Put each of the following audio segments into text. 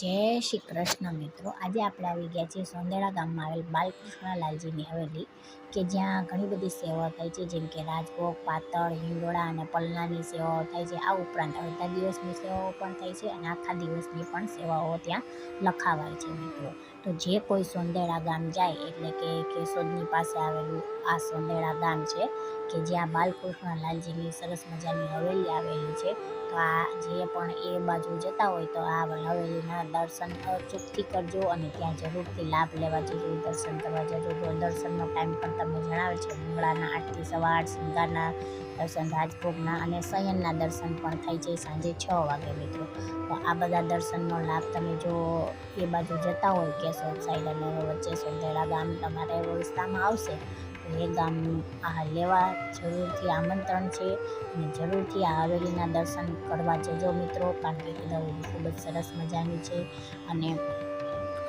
જય શ્રી કૃષ્ણ મિત્રો, આજે આપણે આવી ગયા છીએ સોંદેડા ગામમાં આવેલ બાલકૃષ્ણ લાલજીની હવેલી કે જ્યાં ઘણી બધી સેવાઓ થાય છે, જેમ કે રાજભોગ, પાતળ, હિંડોળા અને પલનાની સેવાઓ થાય છે. આ ઉપરાંત અડધા દિવસની સેવાઓ પણ થાય છે અને આખા દિવસની પણ સેવાઓ ત્યાં લખાવાય છે મિત્રો. તો જે કોઈ સોંદેડા ગામ જાય એટલે કે કેશોદની પાસે આવેલું આ સોંદેડા ગામ છે કે જ્યાં બાલકૃષ્ણ લાલજીની સરસ મજાની હવેલી આવેલી છે. તો આ જે પણ એ બાજુ જતા હોય તો આ હવેલીના દર્શન અચૂકથી કરજો અને ત્યાં જરૂરથી લાભ લેવા જજો, દર્શન કરવા જજો. તો દર્શનનો ટાઈમ પણ તમને જણાવે છે. મંગળાના 8 થી સવા 8, શૃંગારના દર્શન, રાજભોગના અને શયનના દર્શન પણ થાય છે સાંજે 6 વાગે મિત્રો. તો આ બધા દર્શનનો લાભ તમે જો એ બાજુ જતા હોય કેશોદ સાઈડ અને વચ્ચે સોંદેડા ગામ તમારે વિસ્તારમાં આવશે તો એ ગામ લેવા જરૂરથી આમંત્રણ છે અને જરૂરથી આ હવેલીના દર્શન કરવા જજો મિત્રો, કારણ કે ખૂબ જ સરસ મજાની છે અને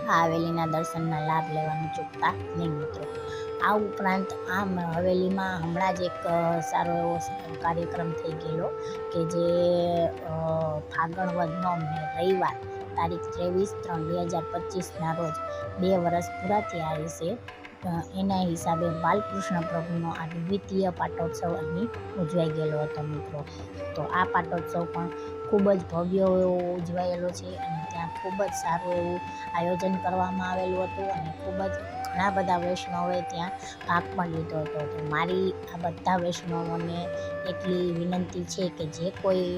આ હવેલીના દર્શનના લાભ લેવાનું ચૂકતા નહીં મિત્રો. આ ઉપરાંત આમ હવેલીમાં હમણાં જ એક સારો એવો કાર્યક્રમ થઈ ગયેલો કે જે ફાગણ વદનો રવિવાર તારીખ 23/3/2025ના રોજ 2 વર્ષ પૂરા થયા છે. એના હિસાબે બાલકૃષ્ણ પ્રભુનો આ દ્વિતીય પાટોત્સવ અહીં ઉજવાઈ ગયેલો હતો મિત્રો. તો આ પાટોત્સવ પણ ખૂબ જ ભવ્ય એવો ઉજવાયેલો છે અને ત્યાં ખૂબ જ સારું એવું આયોજન કરવામાં આવેલું હતું અને ખૂબ જ ઘણા બધા વૈષ્ણવોએ ત્યાં ભાગ પણ લીધો હતો. તો મારી આ બધા વૈષ્ણવોને એટલી વિનંતી છે કે જે કોઈ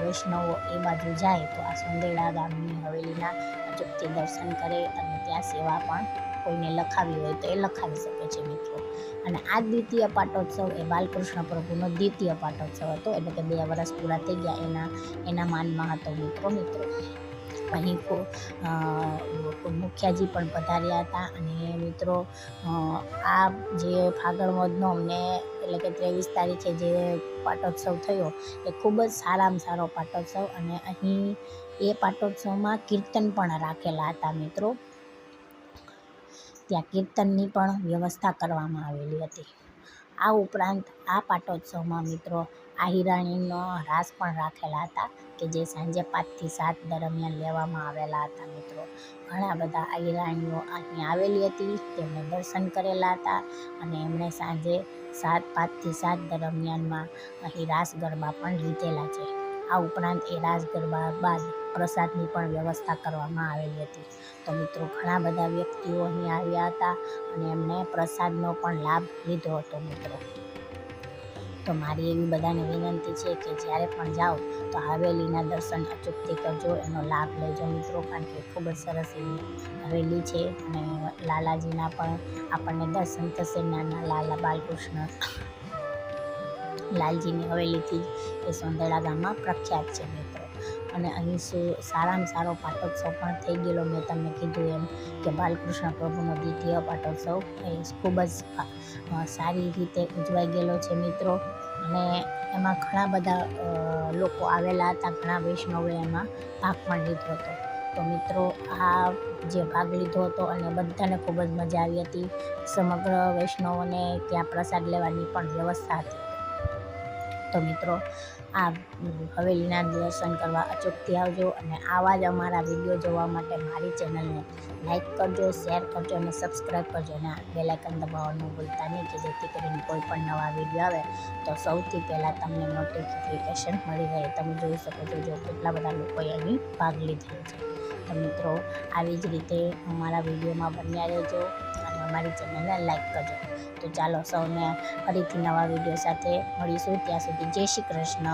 વૈષ્ણવો એ બાજુ જાય તો આ સોંદેડા ગામની હવેલીના અચૂકથી દર્શન કરે અને ત્યાં સેવા પણ કોઈને લખાવી હોય તો એ લખાવી શકે છે મિત્રો. અને આ દ્વિતીય પાટોત્સવ એ બાલકૃષ્ણ પ્રભુનો દ્વિતીય પાટોત્સવ હતો, એટલે કે 2 વર્ષ પૂરા થઈ ગયા એના માનમાં હતો મિત્રો. અહીં મુખ્યાજી પણ પધાર્યા હતા અને મિત્રો આ જે ફાગણ વદનો અમને એટલે કે 23 તારીખે જે પાટોત્સવ થયો એ ખૂબ જ સારામાં સારો પાટોત્સવ અને અહીં એ પાટોત્સવમાં કીર્તન પણ રાખેલા હતા મિત્રો. ત્યાં કીર્તનની પણ વ્યવસ્થા કરવામાં આવેલી હતી. આ ઉપરાંત આ પાટોત્સવમાં મિત્રો આહિરાણીનો રાસ પણ રાખેલા હતા કે જે સાંજે 5 થી 7 દરમિયાન લેવામાં આવેલા હતા મિત્રો. ઘણા બધા આહિરાણીઓ અહીં આવેલી હતી, તેમણે દર્શન કરેલા હતા અને એમણે સાંજે 5 થી 7 દરમિયાનમાં અહીં રાસ ગરબા પણ લીધેલા છે. આ ઉપરાંત એ રાસ ગરબા બાદ પ્રસાદની પણ વ્યવસ્થા કરવામાં આવેલી હતી. તો મિત્રો ઘણા બધા વ્યક્તિઓ અહીં આવ્યા હતા અને એમણે પ્રસાદનો પણ લાભ લીધો હતો મિત્રો. તો મારી એવી બધાને વિનંતી છે કે જ્યારે પણ જાઓ તો હવેલીના દર્શન અચૂકથી કરજો, એનો લાભ લેજો મિત્રો, કારણ કે ખૂબ જ સરસ એવી હવેલી છે અને લાલાજીના પણ આપણને દર્શન થશે. નાના લાલા બાલકૃષ્ણ લાલજીની હવેલીથી એ સોંદેડા ગામમાં પ્રખ્યાત છે મિત્રો. અને અહીં સારામાં સારો પાટોત્સવ પણ થઈ ગયેલો. મેં તમને કીધું એમ કે બાલકૃષ્ણ પ્રભુનો દ્વિતીય પાટોત્સવ એ ખૂબ જ સારી રીતે ઉજવાઈ ગયેલો છે મિત્રો. અને એમાં ઘણા બધા લોકો આવેલા હતા, ઘણા વૈષ્ણવોએ એમાં ભાગ પણ લીધો હતો. તો મિત્રો આ જે ભાગ લીધો હતો અને બધાને ખૂબ જ મજા આવી હતી. સમગ્ર વૈષ્ણવોને ત્યાં પ્રસાદ લેવાની પણ વ્યવસ્થા હતી. તો મિત્રો આ હવેલીના દર્શન કરવા અચૂકથી આવજો અને આવા જ અમારા વિડીયો જોવા માટે મારી ચેનલને લાઈક કરજો, શેર કરજો અને સબસ્ક્રાઈબ કરજો અને બેલ આઇકન દબાવવાનું ભૂલતા નહીં કે જેથી કરીને કોઈ પણ નવા વિડીયો આવે તો સૌથી પહેલાં તમને નોટિફિકેશન મળી રહે. તમે જોઈ શકો છો જો કેટલા બધા લોકોએ અહીં ભાગ લીધેલો છે. તો મિત્રો આવી જ રીતે અમારા વિડીયોમાં બન્યા રહેજો અને અમારી ચેનલને લાઈક કરજો. તો ચાલો સૌને ફરીથી નવા વિડીયો સાથે મળીશું. ત્યાં સુધી જય શ્રી કૃષ્ણ.